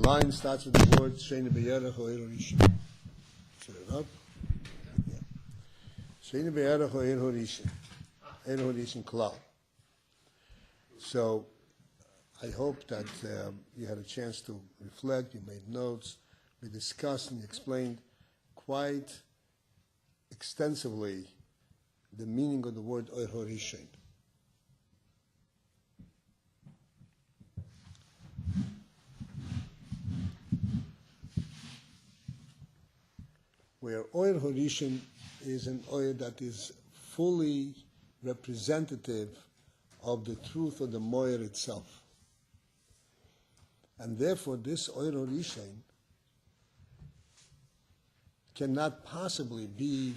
line starts with the word Sheini B'Yerech or Horisha. Set it up. Yeah. Sheini B'Yerech or Horisha. Horisha Klal. So I hope that you had a chance to reflect, you made notes, we discussed and explained quite extensively the meaning of the word Oir Horishin. Where Oir Horishin is an oil that is fully representative of the truth of the Moir itself. And therefore this Oir Horishin cannot possibly be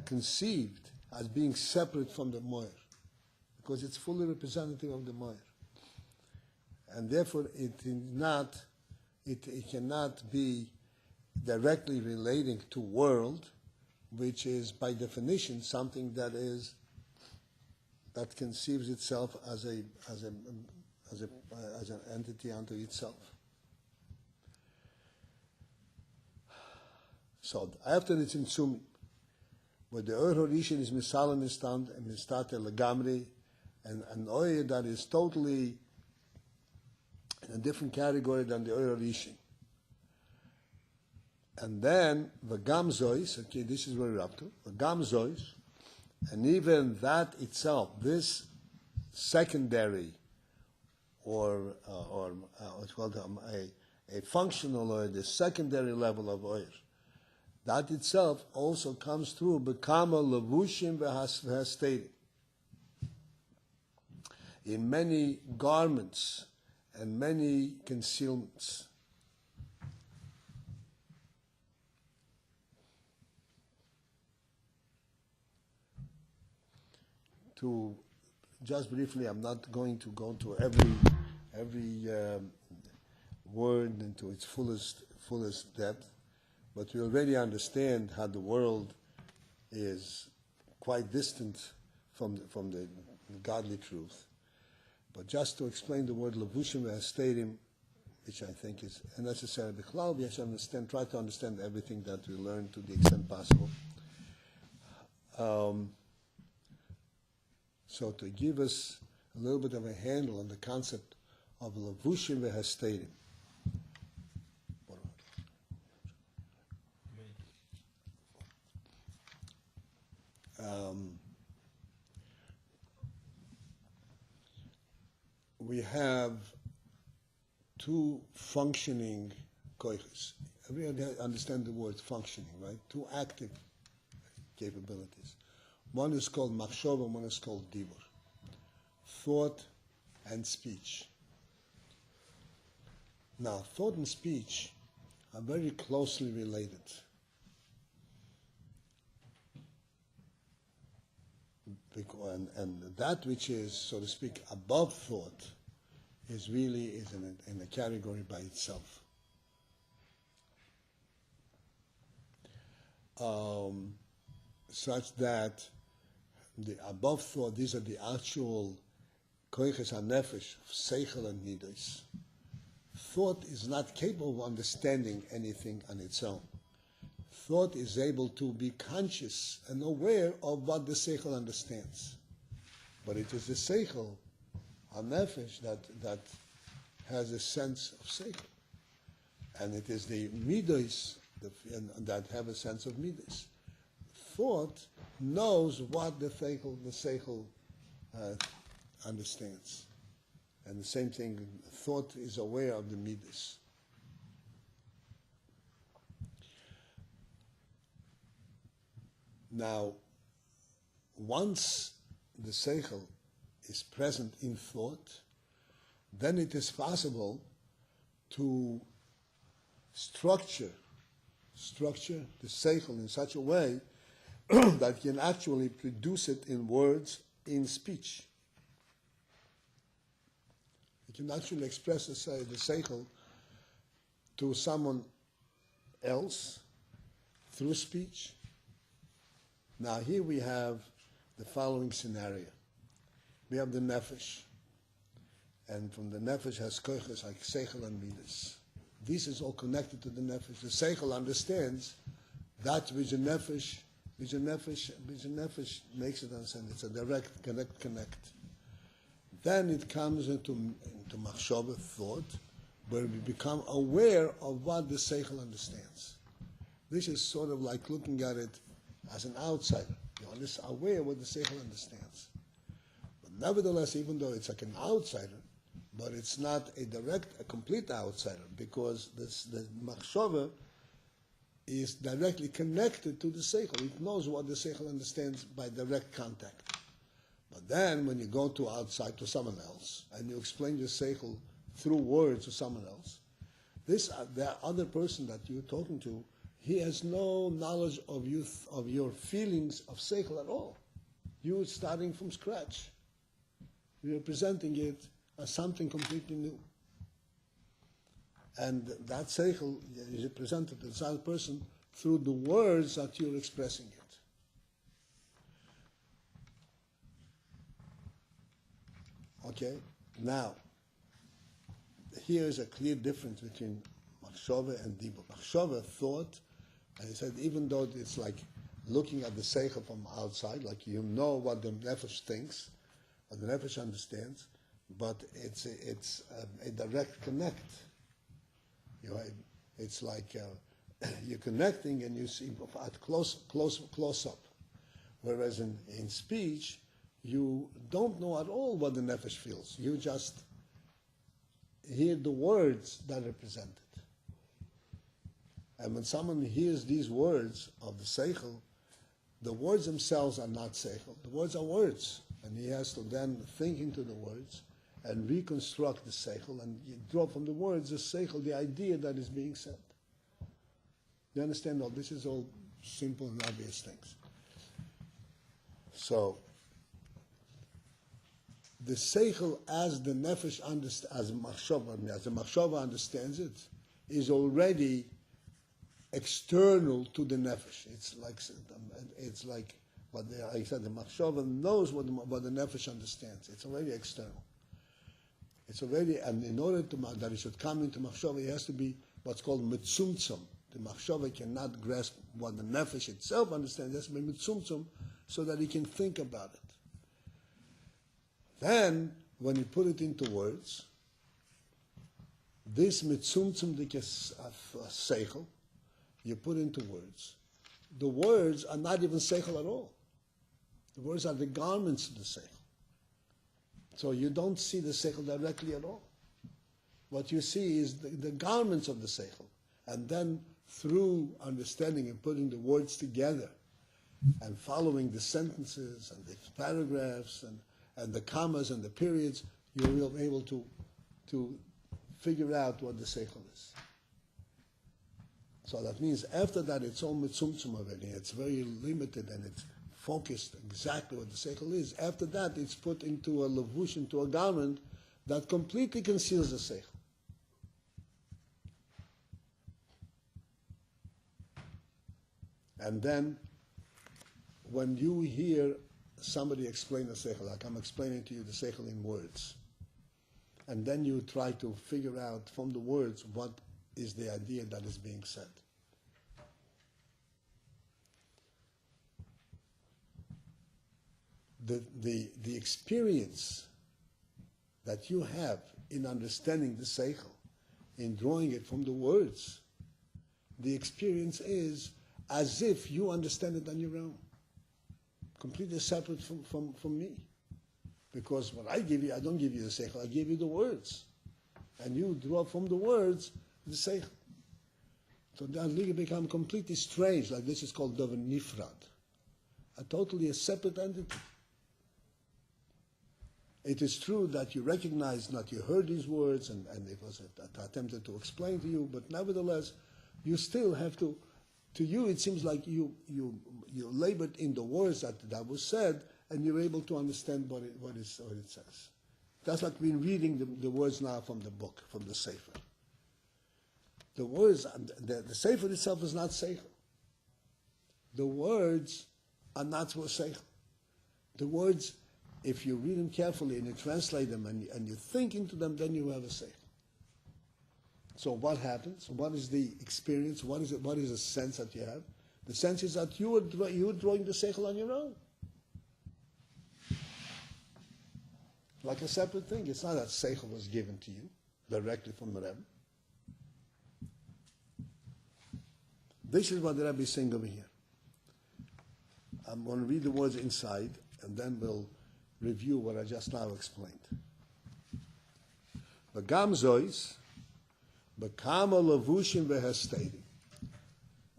conceived as being separate from the Moir, because it's fully representative of the Moir. And therefore it cannot be directly relating to world, which is by definition something that conceives itself as an entity unto itself. So after the Tzimtzum, where the Oir Horishin is Misala Mistate Legamri, and an oil that is totally in a different category than the Oir Horishin. And then V'gam Zois, okay, this is where we're up to, V'gam Zois, and even that itself, this secondary or what's called a functional oil, the secondary level of oil, that itself also comes through B'kama Levushim V'hastating, in many garments and many concealments. To just briefly, I'm not going to go into every word into its fullest depth, but we already understand how the world is quite distant from the godly truth. But just to explain the word Levushim V'hastating, which I think is necessary, B'chlal, we have to try to understand everything that we learn to the extent possible. So to give us a little bit of a handle on the concept of Levushim V'hastating. We have two functioning koiches. Everybody understand the word functioning, right? Two active capabilities. One is called machshava, one is called dibur. Thought and speech. Now, thought and speech are very closely related. And that which is, so to speak, above thought is really in a category by itself. Such that the above thought, these are the actual koiches hanefesh, seichel and midos. Thought is not capable of understanding anything on its own. Thought is able to be conscious and aware of what the seichel understands. But it is the seichel, hanefesh, that has a sense of seichel. And it is the midos that have a sense of midos. Thought knows what the seichel understands. And the same thing, thought is aware of the midas. Now, once the seichel is present in thought, then it is possible to structure the seichel in such a way that can actually produce it in words, in speech. You can actually express the seichel to someone else through speech. Now here we have the following scenario. We have the nefesh. and from the nefesh has koiches like seichel and midas. This is all connected to the nefesh. The seichel understands that which the nefesh makes it understand. It's a direct connect. Then it comes into machshava, thought, where we become aware of what the seichel understands. This is sort of like looking at it as an outsider. You're just aware of what the seichel understands. But nevertheless, even though it's like an outsider, but it's not a complete outsider, because the machshava is directly connected to the seichel. It knows what the seichel understands by direct contact. But then, when you go to outside to someone else and you explain your seichel through words to someone else, the other person that you're talking to, he has no knowledge of your feelings of seichel at all. You're starting from scratch. You're presenting it as something completely new. And that seichel is presented to the other person through the words that you're expressing it. Okay? Now, here is a clear difference between machshava and dibur. Machshava, thought, and he said, even though it's like looking at the seichel from outside, like you know what the nefesh thinks, what the nefesh understands, but it's a direct connect. It's like you're connecting and you see at close up. Whereas in speech, you don't know at all what the nefesh feels. You just hear the words that are presented. And when someone hears these words of the seichel, the words themselves are not seichel. The words are words. And he has to then think into the words and reconstruct the seichel, and you draw from the words the seichel, the idea that is being said. You understand all? This is all simple and obvious things. So, the seichel, as the nefesh as the machshava understands it, is already external to the nefesh. It's like what I said. The machshava knows what the nefesh understands. It's already external. It's already, and in order that it should come into machshava, it has to be what's called mitzumtzum. The machshava cannot grasp what the nefesh itself understands. It has to be mitzumtzum, so that he can think about it. Then, when you put it into words, this mitzumtzum seichel, you put into words. The words are not even seichel at all. The words are the garments of the seichel. So you don't see the seichel directly at all. What you see is the garments of the seichel. And then through understanding and putting the words together and following the sentences and the paragraphs and the commas and the periods, you will be able to figure out what the seichel is. So that means after that it's all mitzumtzum already. It's very limited and it's focused exactly what the seichel is. After that it's put into a levush, into a garment that completely conceals the seichel. And then when you hear somebody explain the seichel, like I'm explaining to you the seichel in words, and then you try to figure out from the words what is the idea that is being said. The experience that you have in understanding the seichel, in drawing it from the words, the experience is as if you understand it on your own, completely separate from me. Because what I give you, I don't give you the seichel, I give you the words. And you draw from the words the seichel. So that will become completely strange, like this is called davar nifrad, a totally a separate entity. It is true that you recognize that you heard these words and it was attempted to explain to you, but nevertheless, you still have to you it seems like you labored in the words that was said, and you're able to understand what it says. That's like we're reading the words now from the book, from the Sefer. The words, the Sefer itself is not Seichel. The words are not Seichel. The words if you read them carefully and you translate them and you think into them, then you have a seichel. So what happens? What is the experience? What is it? What is the sense that you have? The sense is that you are drawing the seichel on your own. Like a separate thing. It's not that seichel was given to you directly from the Rebbe. This is what the Rabbi is saying over here. I'm going to read the words inside, and then we'll review what I just now explained. V'gam zois, b'kama levushim v'hesterim.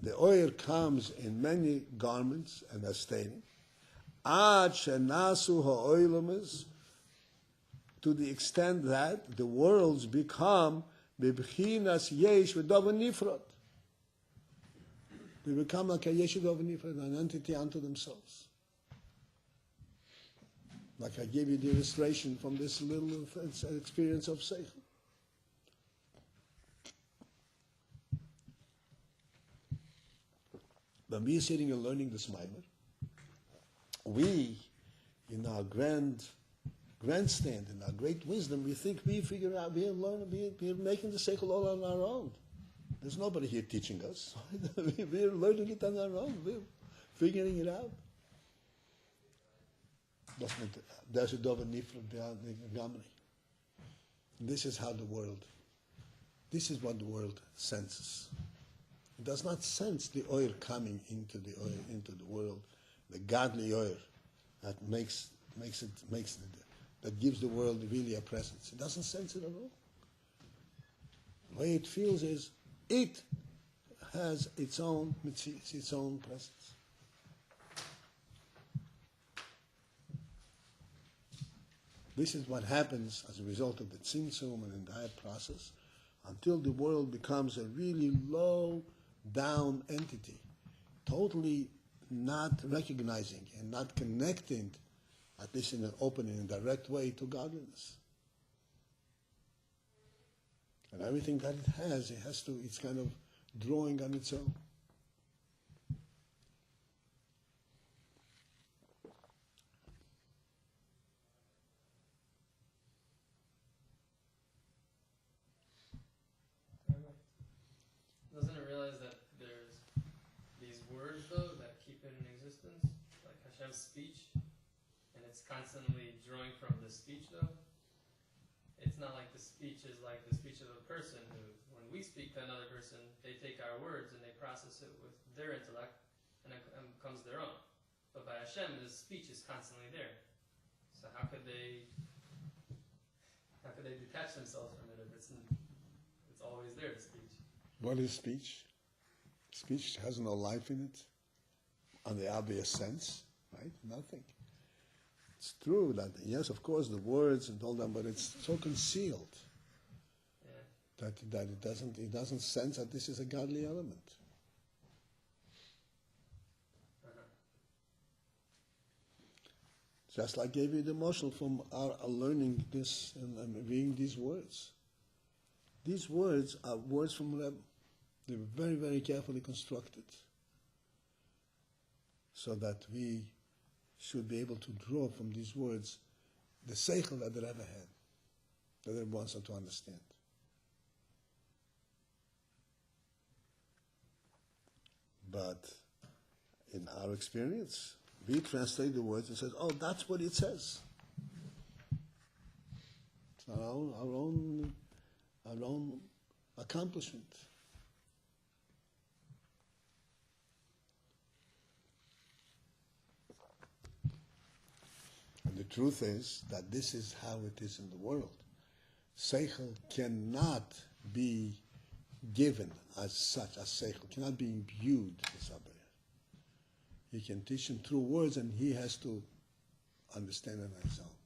The oil comes in many garments and hesterim. Ad shenasu ha'oilamis, to the extent that the worlds become b'bchinas yesh v'davar nifrod. They become like a yesh v'davar nifrod, an entity unto themselves. Like I gave you the illustration from this little experience of seichel. When we are sitting and learning this MAAMAR, we, in our grandstand, in our great wisdom, we think we figure out, we are making the seichel all on our own. There's nobody here teaching us. We're learning it on our own. We're figuring it out. This is how the world, this is what the world senses. It does not sense the oil coming into the world, the godly oil that that gives the world really a presence. It doesn't sense it at all. The way it feels is it has its own mitzvah, its own presence. This is what happens as a result of the tzimtzum and entire process until the world becomes a really low down entity, totally not recognizing and not connecting, at least in an open and direct way, to godliness. And everything that it has it's kind of drawing on its own. Doesn't it realize that there's these words, though, that keep it in existence? Like Hashem's speech, and it's constantly drawing from the speech, though? It's not like the speech is like the speech of a person who, when we speak to another person, they take our words and they process it with their intellect, and it becomes their own. But by Hashem, the speech is constantly there. So how could they detach themselves from it if it's always there, the speech? What is speech? Speech has no life in it, on the obvious sense, right? Nothing. It's true that, yes, of course, the words and all that, but it's so concealed that it doesn't sense that this is a godly element. Just like I gave you the motion from our learning this and reading these words. These words are words from REBBE. They were very, very carefully constructed so that we should be able to draw from these words the seichel that the Rebbe had, that the Rebbe wants us to understand. But in our experience, we translate the words and say, oh, that's what it says. It's our own accomplishment. And the truth is that this is how it is in the world. Seichel cannot be given as such, as seichel, cannot be imbued with somebody. He can teach him through words and he has to understand it on his own.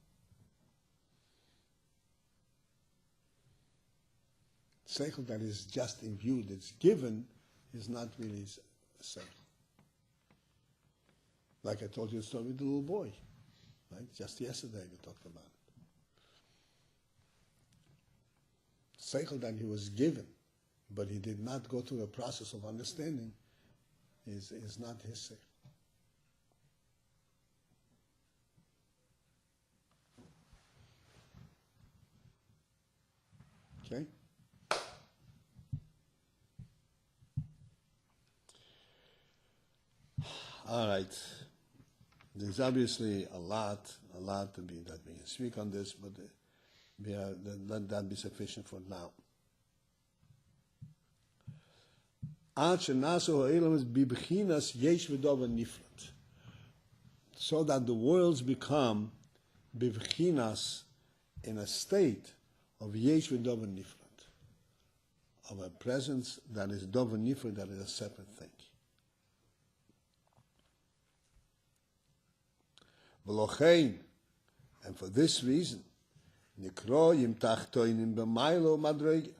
Seichel that is just imbued, it's given, is not really seichel. Like I told you the story with the little boy, right? Just yesterday we talked about it. Seichel that he was given, but he did not go through the process of understanding, is not his seichel. Okay? All right. There's obviously a lot to be that we can speak on this, but let that be sufficient for now. So that the worlds become bibchinas, in a state of yesh v'dover nifrat, of a presence that is dover nifrat, that is a separate thing. V'lochein, and for this reason, nikroyim tachtoinim b'maylo madrege.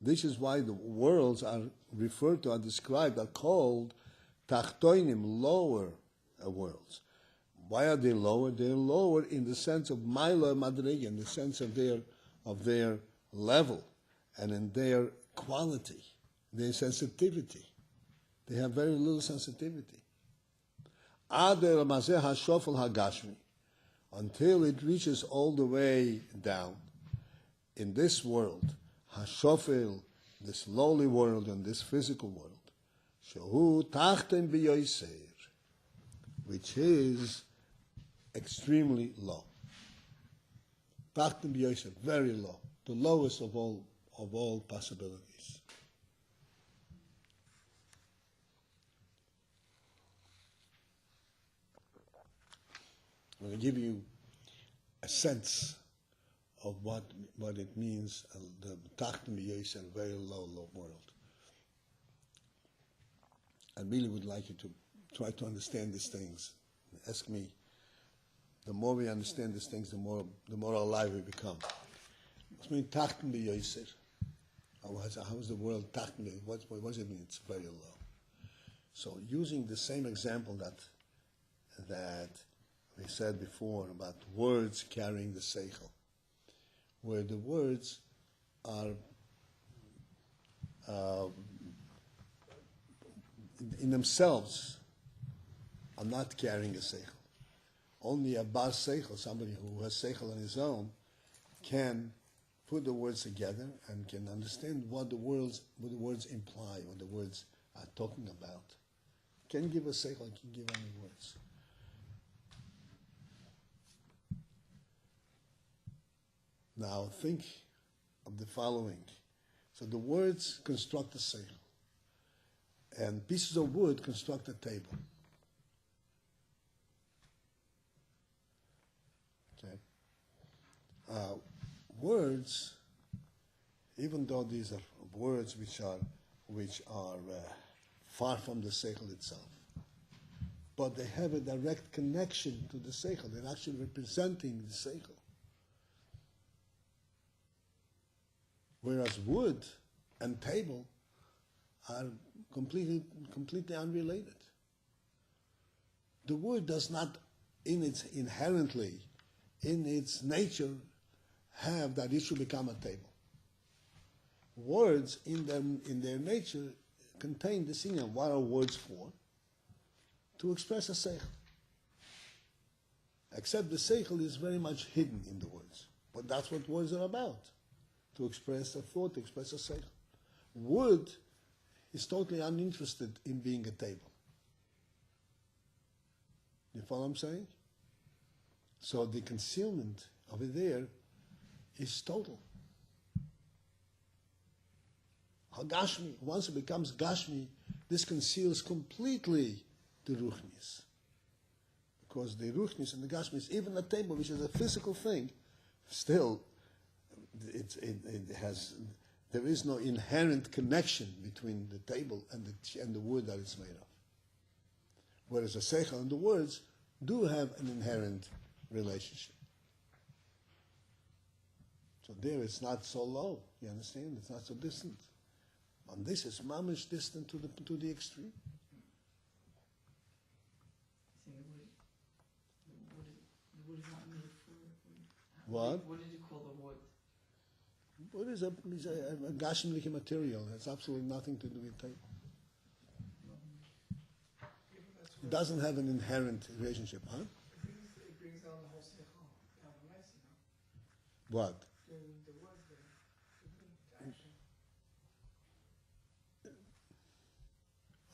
This is why the worlds are referred to, are described, are called tachtoinim, lower worlds. Why are they lower? They're lower in the sense of Mailo Madrege, in the sense of their level and in their quality, their sensitivity. They have very little sensitivity. Until it reaches all the way down in this world, Hashofel, this lowly world and this physical world, Shehu Tachten B'Yoiser, which is extremely low. Tachten B'Yoiser, very low, the lowest of all possibilities. I'm going to give you a sense of what it means, the Tachten B'Yoiser, very low world. I really would like you to try to understand these things. Ask me. The more we understand these things, the more alive we become. What's mean Tachten B'Yoiser? How is the world Tachten? What does it mean? It's very low. So using the same example that we said before about words carrying the seichel, where the words are in themselves are not carrying a seichel. Only a bar seichel, somebody who has seichel on his own, can put the words together and can understand what the words imply, what the words are talking about. Can give a seichel, can give only words. Now think of the following. So the words construct a seichel, and pieces of wood construct a table. Words, even though these are words which are far from the seichel itself, but they have a direct connection to the seichel. They're actually representing the seichel. Whereas wood and table are completely unrelated. The wood does not, in its nature, have that it should become a table. Words in their nature contain this thing. What are words for? To express a seichel. Except the seichel is very much hidden in the words. But that's what words are about. To express a thought, to express a seichel. Wood is totally uninterested in being a table. You follow what I'm saying? So the concealment of it there is total. Hagashmi, once it becomes Gashmi, this conceals completely the Ruchnis. Because the Ruchnis and the Gashmi is even a table, which is a physical thing, still there is no inherent connection between the table and the wood that it's made of. Whereas the seichel and the words do have an inherent relationship. So there it's not so low, you understand? It's not so distant. And this is mamish distant to the extreme. The wood is not made for. What? What did you call the wood? Wood is a gashmlik material. It has absolutely nothing to do with table. It doesn't have an inherent relationship, huh? It brings down the whole seichel. What? The word there.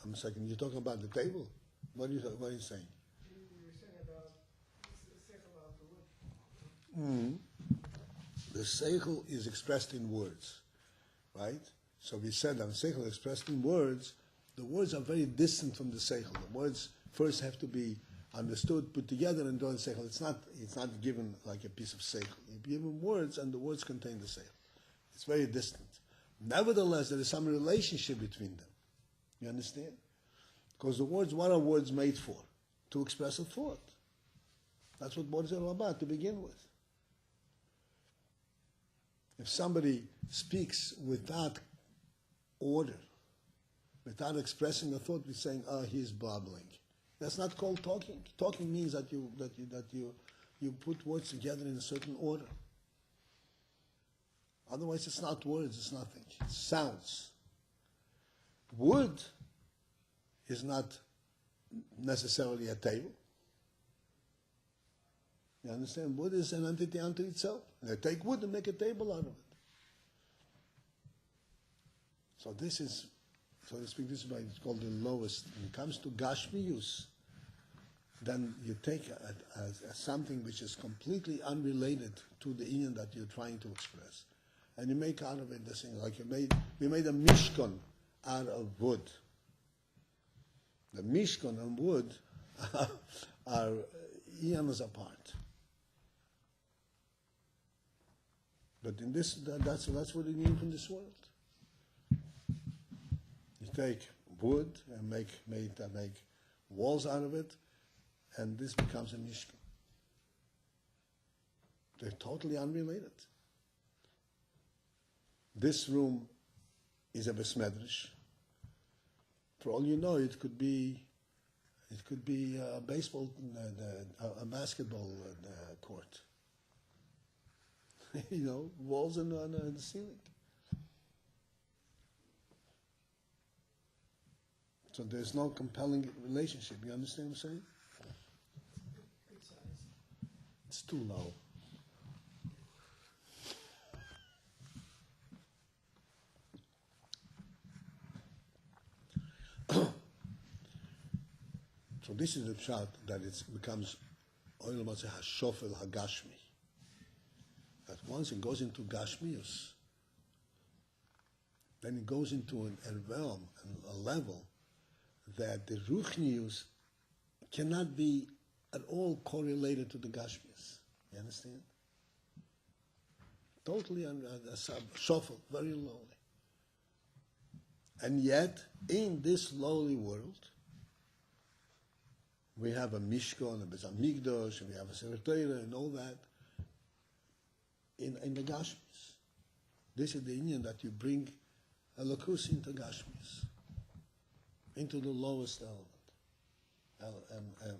I'm second. You're talking about the table? What are you saying? You're saying about the wood. The seichel is expressed in words, right? So we said that seichel expressed in words. The words are very distant from the seichel. The words first have to be understood, put together, and drawn seichel. It's not given like a piece of seichel. You give them words, and the words contain the seichel. It's very distant. Nevertheless, there is some relationship between them. You understand? Because the words, what are words made for? To express a thought. That's what words are all about to begin with. If somebody speaks without order, without expressing a thought, we're saying, he's babbling. That's not called talking. Talking means that you put words together in a certain order. Otherwise, it's not words, it's nothing. It's sounds. Wood is not necessarily a table. You understand? Wood is an entity unto itself. They take wood and make a table out of it. So this is, so to speak, this is why it's called the lowest. When it comes to Gashmius, then you take something which is completely unrelated to the inyan that you're trying to express, and you make out of it this thing. Like we made a mishkan out of wood. The mishkan and wood are eons apart. But in this, that's what you need from this world. You take wood and make walls out of it, and this becomes a mishkan. They're totally unrelated. This room is a besmedrish. For all you know, it could be a baseball, a basketball court. You know, walls on the ceiling. So there's no compelling relationship. You understand what I'm saying? Good size. It's too low. So this is the pshat that it becomes oil hashofel hagashmi. That once it goes into gashmius, then it goes into a realm, a level that the ruchnius cannot be at all correlated to the gashmius. You understand? Totally shofel, very lowly. And yet, in this lowly world, we have a Mishkan, a Bezam Migdosh, and we have a Sefer Torah, and all that in the Gashmis. This is the Indian that you bring a Lakus into Gashmis, into the lowest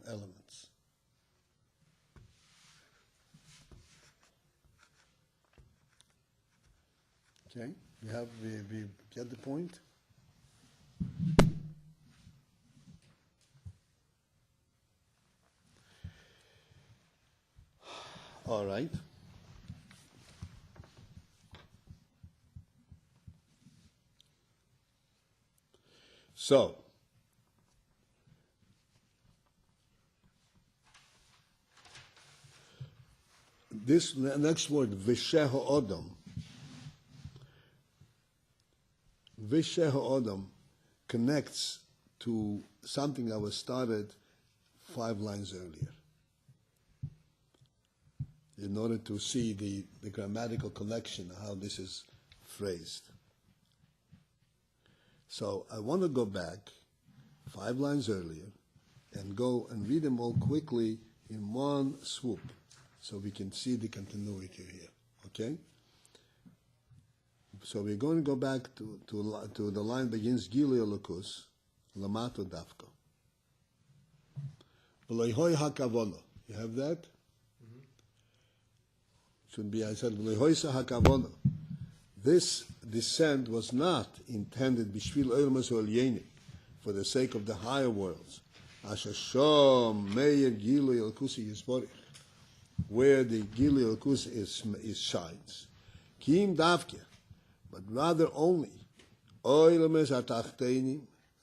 elements. Okay, we get the point? All right. So, this next word, Visheho Odom. Visheho Odom connects to something that was started 5 lines earlier, in order to see the grammatical connection, how this is phrased. So I want to go back 5 lines earlier and go and read them all quickly in one swoop, so we can see the continuity here, okay? So we're going to go back to the line begins Gilui Elokus, Lamato Dafko. B'loihoi hakavono. You have that? Should be, I said, V'lehoisa hakavono. This descent was not intended b'shvil oilmas olyeni, for the sake of the higher worlds. Ashashom meir gilui elkusi yisborich, where the gilui elkus is shines. Kim davke, but rather only oilmas atachtenim,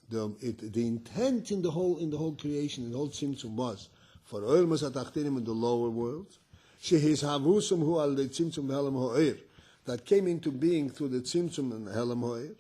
the intent in the whole creation, in the whole tzimtzum was for oilmas atachtinim in the lower world. Shehis havusum hu al the tzimtzum helam ho'er, that came into being through the tzimtzum and helam ho'er,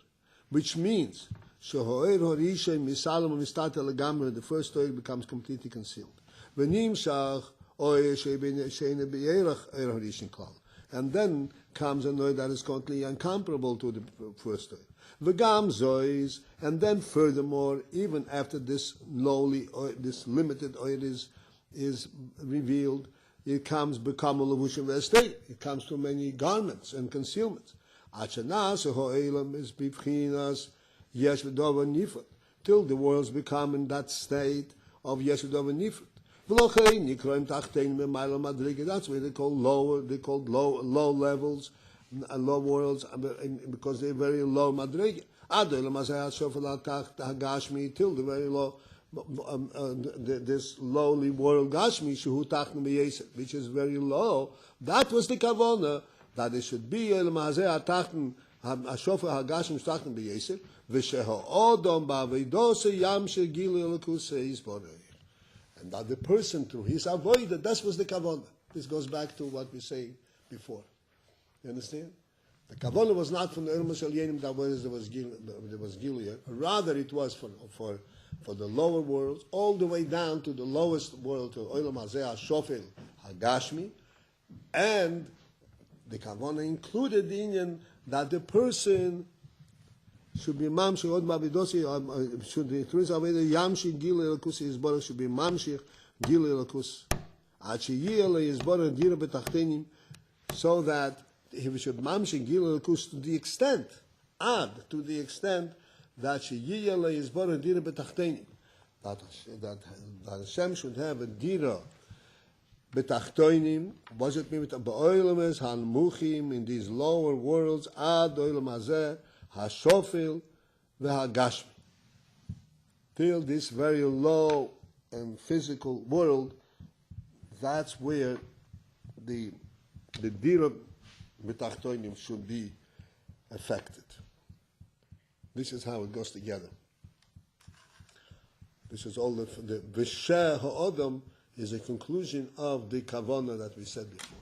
which means sheho'er horishay misalam mistata legamre, the first oil becomes completely concealed. V'nim shach oil she'ene be'erach er horishin klal, and then comes an oil that is completely incomparable to the first oil. V'gam zois, and then furthermore, even after this lowly oil, this limited oil is revealed, it comes become a levushim v'estate. It comes to many garments and concealments. Achanas ho'elam is bivchinas yesh v'dova nifrat, till the worlds become in that state of yesh v'dova nifrat. V'lochein nikroim tachtein me'mayla madrige. That's why they called low levels, low worlds, because they're very low madrige. Adolam asayat shofel hagashmi, till the very low. This lowly world Gashmi, Shuhu Tachnu B'Yeser, which is very low, that was the Kavanah, that it should be El Mahazeh HaTachnu, HaShofer HaGashmi Tachnu B'Yeser, V'Sheho Odom Ba'Avidose Yam Shegilu Elokus Yisborei. And that the person through his avodah, that was the Kavanah. This goes back to what we say before. You understand? The Kavanah was not from the Ermas El Yenim, that was Gilead. Rather it was for the lower worlds, all the way down to the lowest world, to Olam Hazeh HaShofel HaGashmi, and the Kavanah included the Indian that the person should be Mamshich Od Mavidosi, should the Tris Aveda Yamshich Gil Elokus Yisborah, should be Mamshich Gil Elokus Achiyel Yisborah Dira Betachtenim, so that he should Mamshich Gil Elokus to the extent that Sheyiyale is born a dira betachtenim, that Hashem should have a dira betachtenim. Was it mean be'oilemes hanmuchim in these lower worlds ad oilem hazeh hashofel v'hagashmi, till this very low and physical world. That's where the dira betachtenim should be affected. This is how it goes together. This is all the V'sheh ha'odam is a conclusion of the Kavanah that we said before.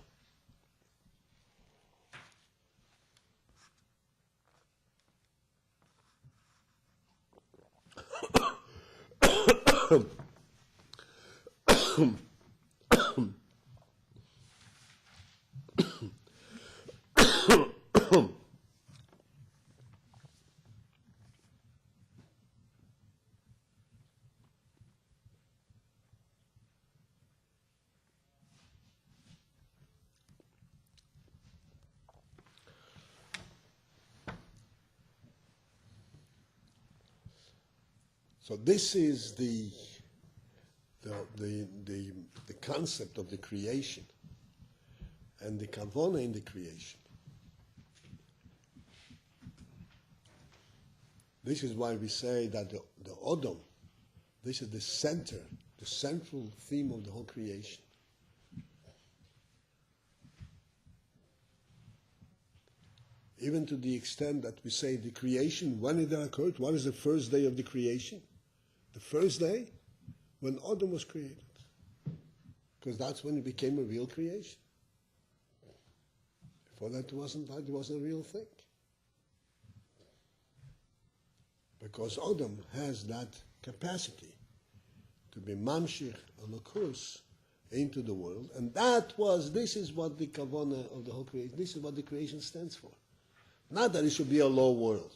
So this is the concept of the creation and the kavanah in the creation. This is why we say that the Odom, this is the central theme of the whole creation. Even to the extent that we say the creation, when it occurred, what is the first day of the creation? The first day when Adam was created. Because that's when it became a real creation. Before that, it wasn't a real thing. Because Adam has that capacity to be mamshich elokus into the world, and this is what the kavanah of the whole creation, this is what the creation stands for. Not that it should be a low world.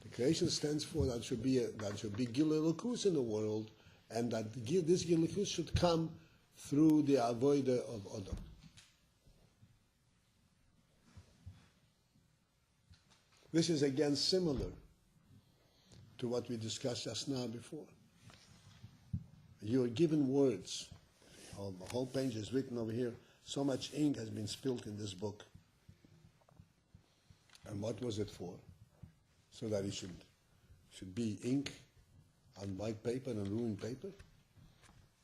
The creation stands for that should be Gil Elokus in the world, and that this Gil Elokus should come through the avodah of Adam. This is again similar to what we discussed just now before. You are given words. The whole page is written over here. So much ink has been spilled in this book. And what was it for? So that it should be ink on white paper and ruined paper?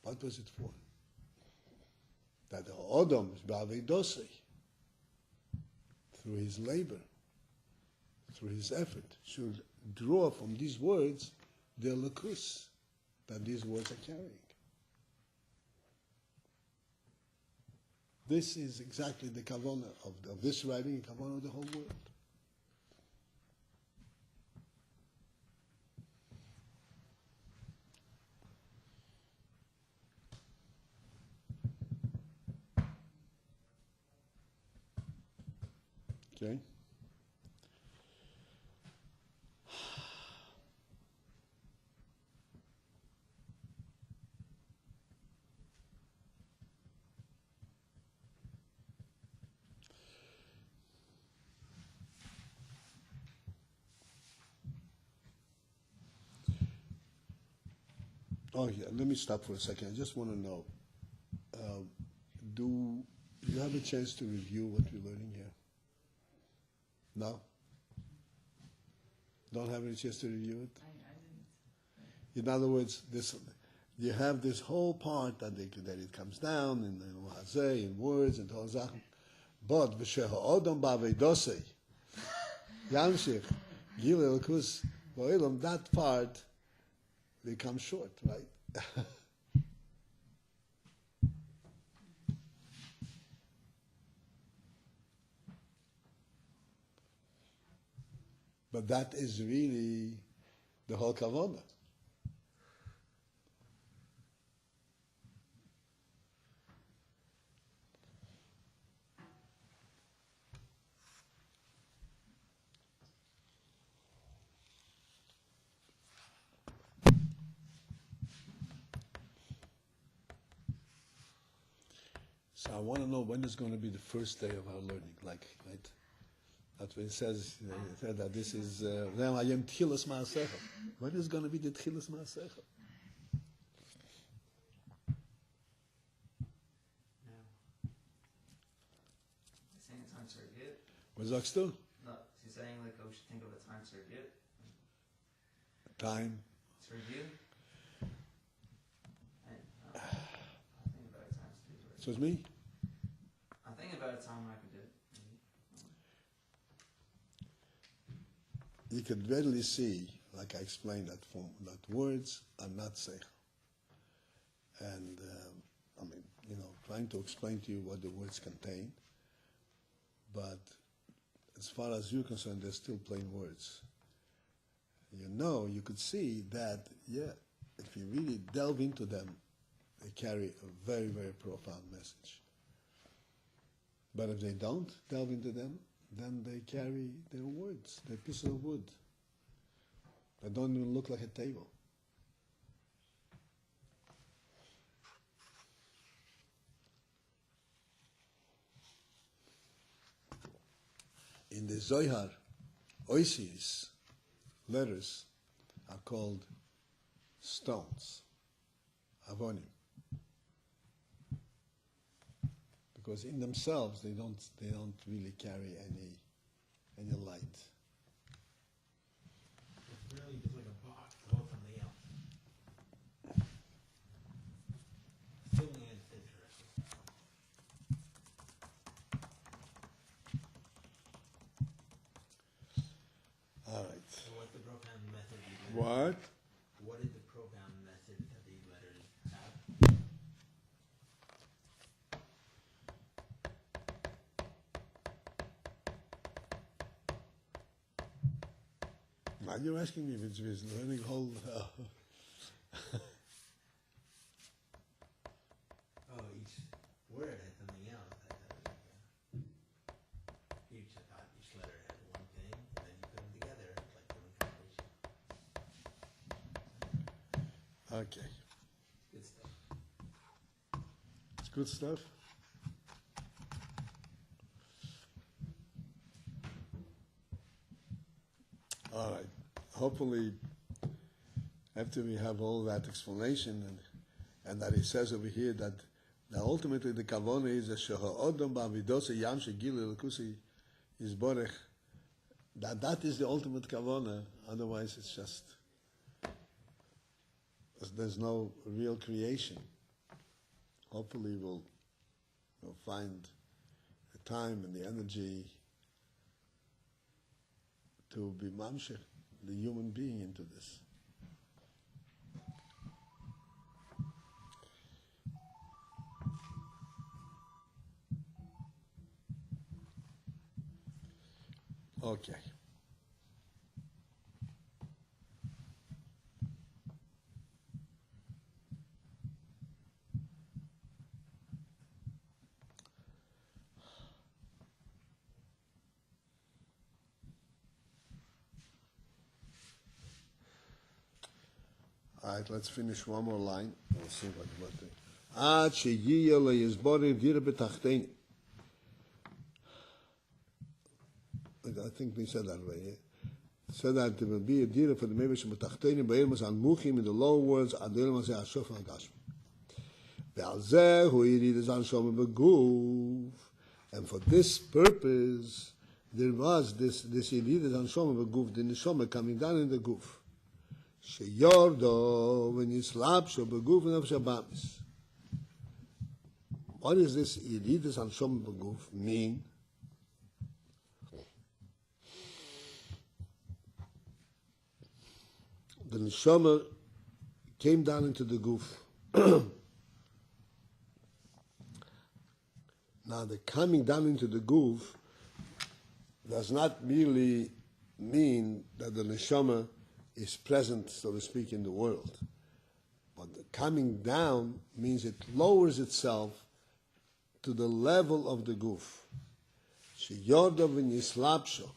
What was it for? That the Odom, Ba'avidosei, through his labor, through his effort, should draw from these words the lakus that these words are carrying. This is exactly the kavanah of this writing, the kavanah of the whole world. Okay? Oh, yeah, let me stop for a second. I just want to know, do you have a chance to review what we're learning here? No? Don't have any chance to review it? I didn't. In other words, you have this whole part that it comes down in Hazeh, in words, and all that. But, v'sheha'odom ba'avedosei, yamshich, gil elkus, v'olam, that part becomes short, right? But that is really the whole kavanah. So I want to know when is going to be the first day of our learning, like, right? That's what it says. It said that this is Hayom Tchilas Ma'asecha. When is going to be the Tchilas Ma'asecha? No. He's saying time surrogate. What sagst du? No, she's saying like, oh, we should think of a time surrogate. Time. Surrogate? I think about a time surrogate. So it's me? I think about a time when I could do it. You could readily see, like I explained, that words are not seichel. And, trying to explain to you what the words contain, but as far as you're concerned, they're still plain words. You could see that, if you really delve into them, they carry a very, very profound message. But if they don't delve into them, then they carry their words, they're pieces of wood. They don't even look like a table. In the Zohar, oisies, letters, are called stones, avonim. Because in themselves they don't really carry any light. It's really just like a box all from the out. Filling in interesting. All right. So what's the profound method? What? What is the profound method that these letters have? Now you're asking me if it's learning whole. Oh, each word had something else. Each letter had one thing, and then you put them together like different combinations. Okay. Good stuff. It's good stuff. All right. Hopefully, after we have all that explanation, and that he says over here that ultimately the kavona is a sheha'odom ba'avidose yam shegil elkusi is borech. That is the ultimate kavona. Otherwise, it's just there's no real creation. Hopefully, we'll find the time and the energy to be mamshech, the human being, into this. Okay. All right, let's finish one more line. We'll see what they. עד שיהיה ליסבור דירה בתחתינו. I think we said that already. Said that there will be a deal for the members of B'tachteinim, B'ilmas al Muchim, in the lower worlds, Ad Ilmas Ha'ashof HaGashmi. Ve'al zeh hu yiridus Hanshama B'guf. And for this purpose, there was this yiridus Hanshama B'guf, the Neshama coming down in the Guf. Sheyordo v'nislapsho B'guf v'nafsha Bamis. What does this yiridus Hanshama B'guf mean? The neshama came down into the guf. Now, the coming down into the guf does not merely mean that the neshama is present, so to speak, in the world. But the coming down means it lowers itself to the level of the guf. Sheyorda v'nislapsho.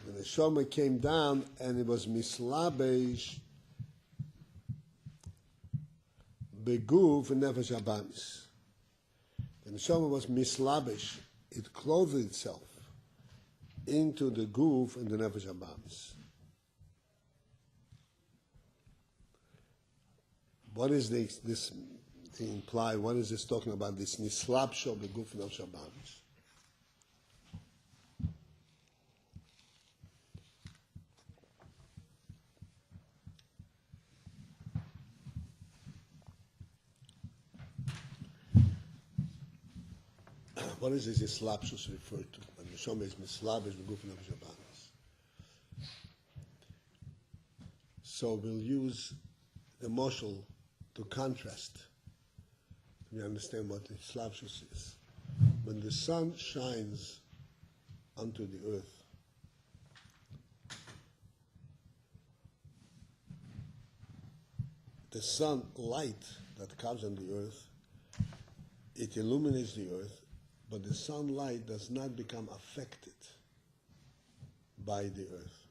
The neshama came down and it was mislabesh beguf and nefesh habamis. The neshama was mislabesh; it clothed itself into the guf and the nefesh habamis. What is this imply? What is this talking about? This nislapsho beguf and nefesh habamis. What is this slapshus referred to? When the Neshama is mislabish b'guf nefesh habamis. So we'll use the moshel to contrast. We understand what the slapshus is. When the sun shines onto the earth, the sun light that comes on the earth, it illuminates the earth, but the sunlight does not become affected by the earth.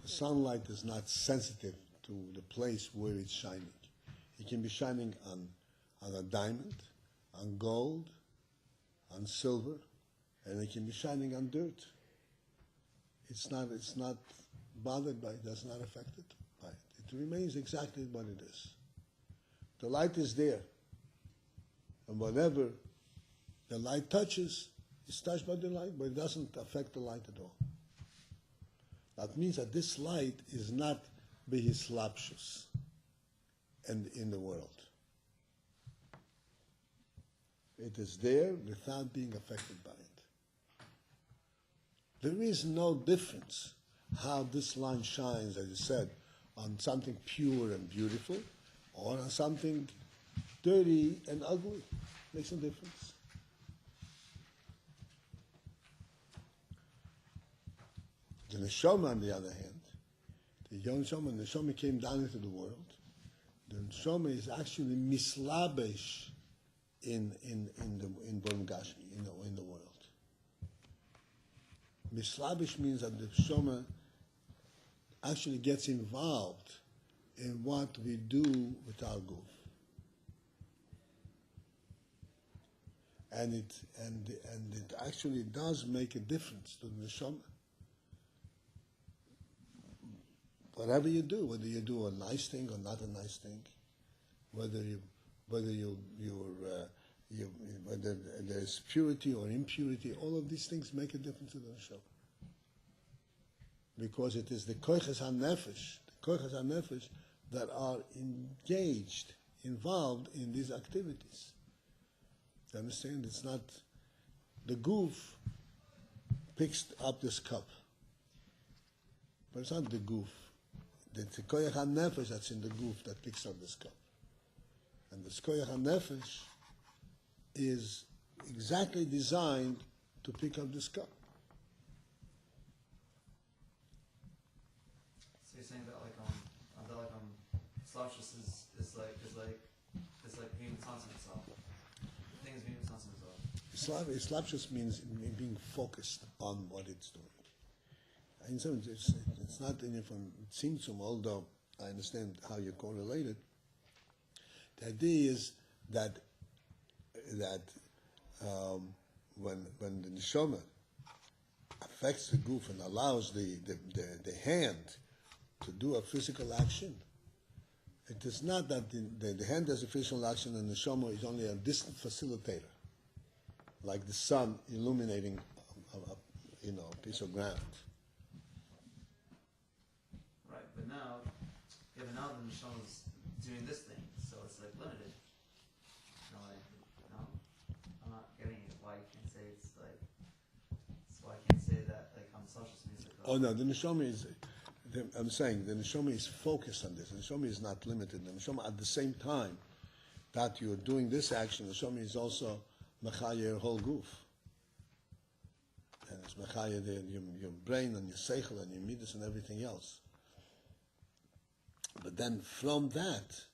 The sunlight is not sensitive to the place where it's shining. It can be shining on a diamond, on gold, on silver, and it can be shining on dirt. It's not bothered by it, does not affect it by it. It remains exactly what it is. The light is there. And whatever the light touches, it's touched by the light, but it doesn't affect the light at all. That means that this light is not behislapshus and in the world. It is there without being affected by it. There is no difference how this line shines, as you said, on something pure and beautiful or on something dirty and ugly. Makes no difference. The neshama, on the other hand, the neshama came down into the world. The neshama is actually mislabesh in Borim Gashmi, in the world. Mislabesh means that the neshama actually gets involved in what we do with our guf. And it actually does make a difference to the neshama. Whatever you do, whether you do a nice thing or not a nice thing, whether there's purity or impurity, all of these things make a difference to the neshama. Because it is the koiches hanefesh that are engaged, involved in these activities. You understand? It's not the guf picks up this cup, but it's not the guf. It's the koyach hanefesh that's in the guf that picks up this cup, and this koyach hanefesh is exactly designed to pick up this cup. Slapshus is like being constant itself. Things being constant itself. Slapshus means being focused on what it's doing. In some sense, it's not any from Tzimtzum, although I understand how you correlate it. The idea is that when the neshama affects the goof and allows the hand to do a physical action, it is not that the hand does a physical action and the neshama is only a distant facilitator, like the sun illuminating a piece of ground. Right, but now the neshama's doing this thing, so it's like limited. I'm not getting it. Why you can't say it's like? So I can't say that like on social music. Oh no, the neshama is. I'm saying the neshama is focused on this. The neshama is not limited. The neshama, at the same time that you're doing this action, the neshama is also mechaya your whole goof. And it's mechaya your brain and your seichel and your midas and everything else. But then from that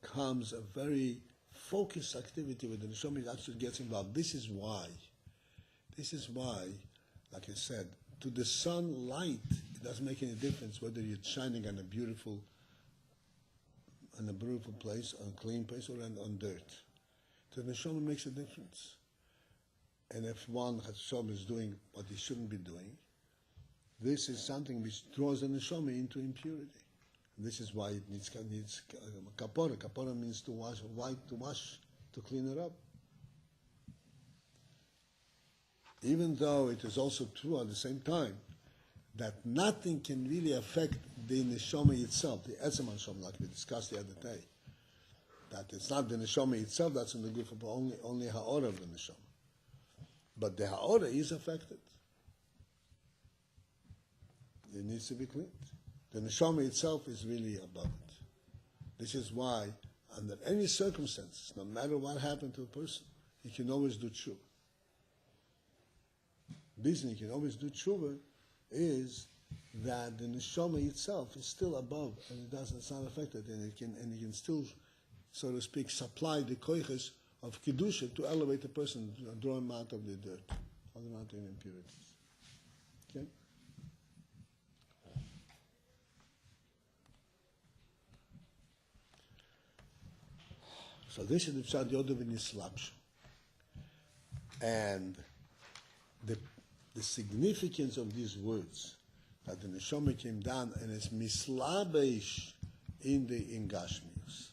comes a very focused activity where the neshama actually gets involved. This is why, like I said, to the sunlight, it doesn't make any difference whether you're shining on a beautiful place, on a clean place, or on dirt. To the neshama makes a difference. And if one neshama is doing what he shouldn't be doing, this is something which draws the neshama into impurity. This is why it needs kapora. Kapora means to wash, to clean it up. Even though it is also true at the same time that nothing can really affect the neshama itself, the etzem neshama, like we discussed the other day. That it's not the neshama itself that's in the goof, but only ha'ora of the neshama. But the ha'ora is affected. It needs to be cleaned. The neshama itself is really above it. This is why, under any circumstances, no matter what happened to a person, he can always do tshuva. The reason he can always do tshuva is that the neshama itself is still above, and it's not affected, and he can still, so to speak, supply the koiches of kedusha to elevate the person, draw him out of the dirt, draw him out of impurities. Okay. So this is the pshat yodav in Slapsh. And the significance of these words, that the neshama came down and is mislabesh in Gashmius.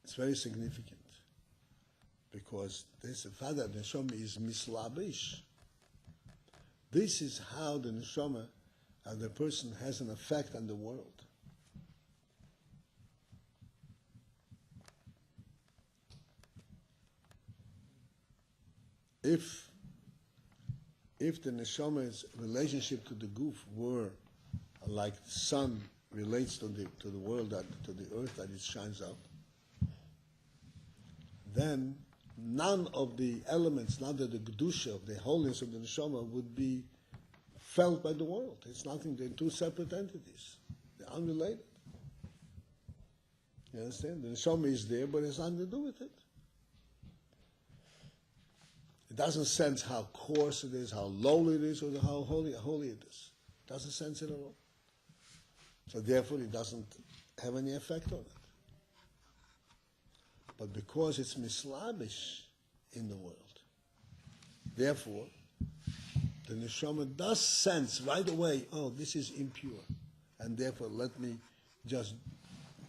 It's very significant. Because this, the fact that the neshama is mislabesh, this is how the neshama, the person has an effect on the world. If the neshama's relationship to the goof were like the sun relates to the world, to the earth that it shines out, then none of the elements, none of the kedusha of the holiness of the neshama would be felt by the world. It's nothing. They're two separate entities. They're unrelated. You understand? The neshama is there, but it's nothing to do with it. It doesn't sense how coarse it is, how low it is, or how holy it is. It doesn't sense it at all. So therefore, it doesn't have any effect on it. But because it's mislabish in the world, therefore, the neshama does sense right away, oh, this is impure. And therefore, let me just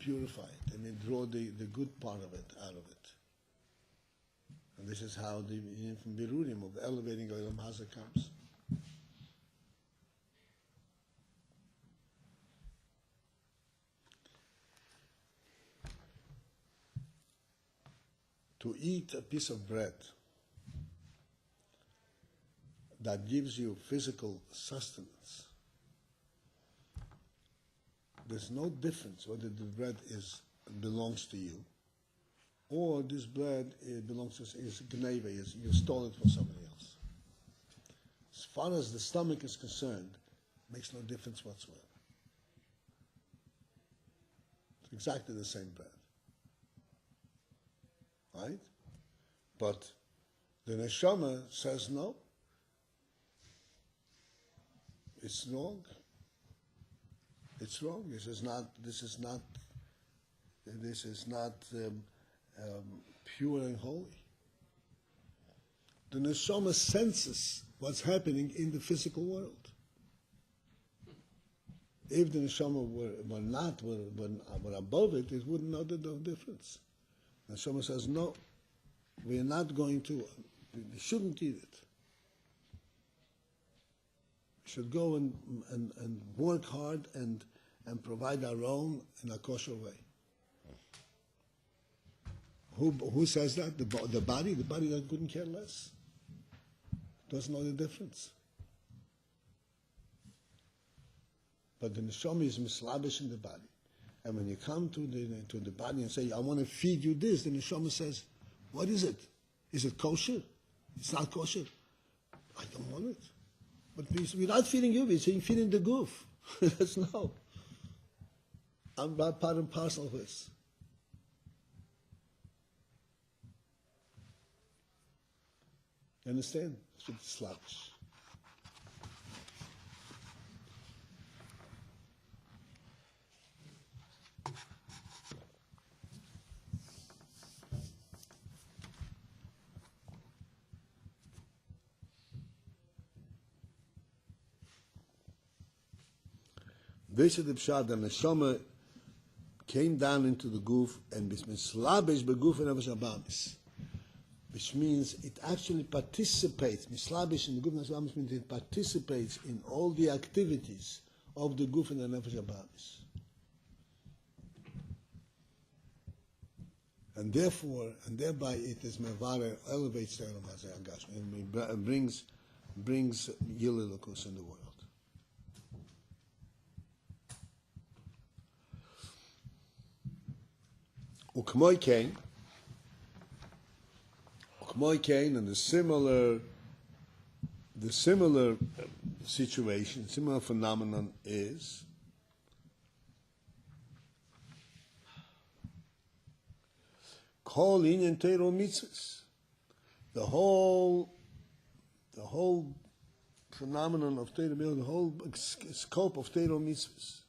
purify it. Let me draw the good part of it out of it. And this is how the from Birurim of elevating Olam Hazeh comes. To eat a piece of bread that gives you physical sustenance, there's no difference whether the bread belongs to you, or this bread belongs to is gneva, you stole it from somebody else. As far as the stomach is concerned, it makes no difference whatsoever. It's exactly the same bread. Right? But the neshama says no. It's wrong. It's wrong. This is not pure and holy. The neshama senses what's happening in the physical world. If the neshama were above it, it wouldn't know the difference. The neshama says, no, we are not going to, we shouldn't eat it. We should go and work hard and provide our own in a kosher way. Who says that? The body? The body that couldn't care less. Doesn't know the difference. But the neshama is mislabish in the body. And when you come to the body and say, I want to feed you this, the neshama says, what is it? Is it kosher? It's not kosher. I don't want it. But we're not feeding you, we're saying feeding the goof. That's no. I'm not part and parcel of this. You understand? That's what it's slavish. This is the pshat. The neshama came down into the goof and mislabish beguf and nefesh, which means it actually participates. Mislabish in the goof and nefesh means it participates in all the activities of the goof and the nefesh. And therefore, and thereby it is mevare, elevates the Olam Hazeh Agashmi, and brings Yililukus in the world. Ukmoy Kain, and the similar situation, similar phenomenon is Kol Inyan Teiro Mitzvahs. The whole phenomenon of Teiro Mitzvahs, the whole scope of Teiro Mitzvahs.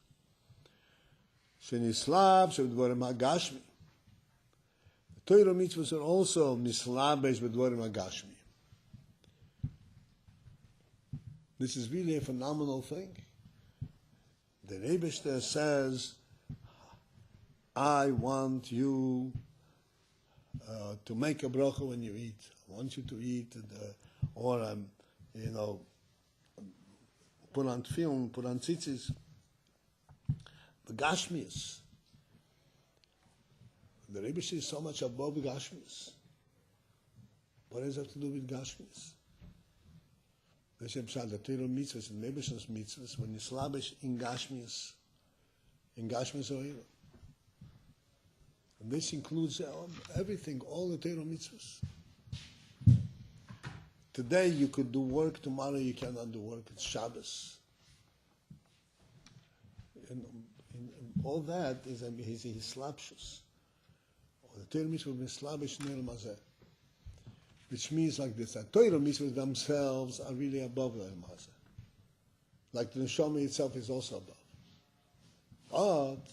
Shenislab Shebedvarim Hagashmi. Torah mitzvahs are also mislabesh b'dvarim hagashmi. This is really a phenomenal thing. The Rebbe says, I want you to make a bracha when you eat. I want you to eat, put on tefillin, put on tzitzis. The gashmius. The Rebbe is so much above Gashmis. What does it have to do with Gashmis? The Torah mitzvahs and Rebbe's mitzvahs when you slabish in Gashmis oil. And this includes everything, all the Torah mitzvahs. Today you could do work, tomorrow you cannot do work. It's Shabbos. And all that is his slapshus. The Torah mitzvahs mislabish in Olam Hazeh, which means like this: that Torah mitzvahs themselves are really above the Olam Hazeh, like the neshama itself is also above. But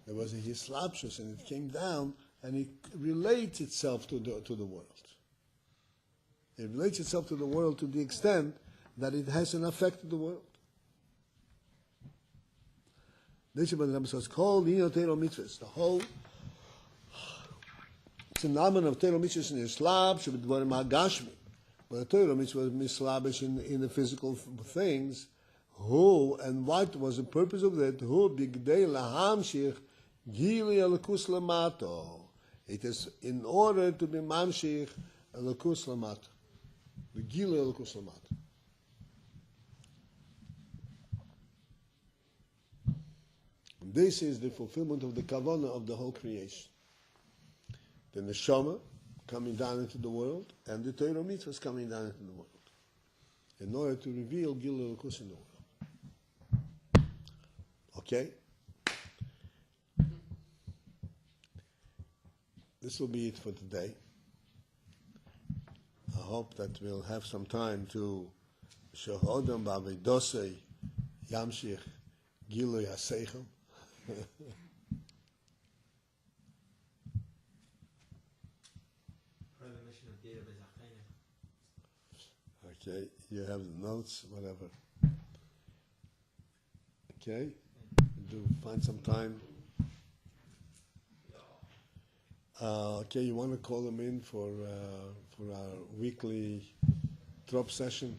there was a hislapshus, and it came down, and it relates itself to the world. It relates itself to the world to the extent that it has an effect on the world. This is what the Rebbe says: "Kol Nino Torah mitzvahs." The whole phenomenon of Torah mitzvahs in Islam should be dvarim hagashmi. But the Torah mitzvah was mislabish in the physical things. Who and what was the purpose of that? Who bigdei lahamshich gili alakus lamato. It is in order to be mamshich alakus lamato. The gili alakus lamato. This is the fulfillment of the kavanah of the whole creation. The neshama coming down into the world, and the Torah mitzvahs coming down into the world, in order to reveal Gilui Elokus in the world. Okay? this will be it for today. I hope that we'll have some time to Shohodam Ba'avidosei Yamshich Gilui HaSeichel. Okay, you have the notes, whatever. Okay, do find some time. Okay, you want to call them in for our weekly drop session?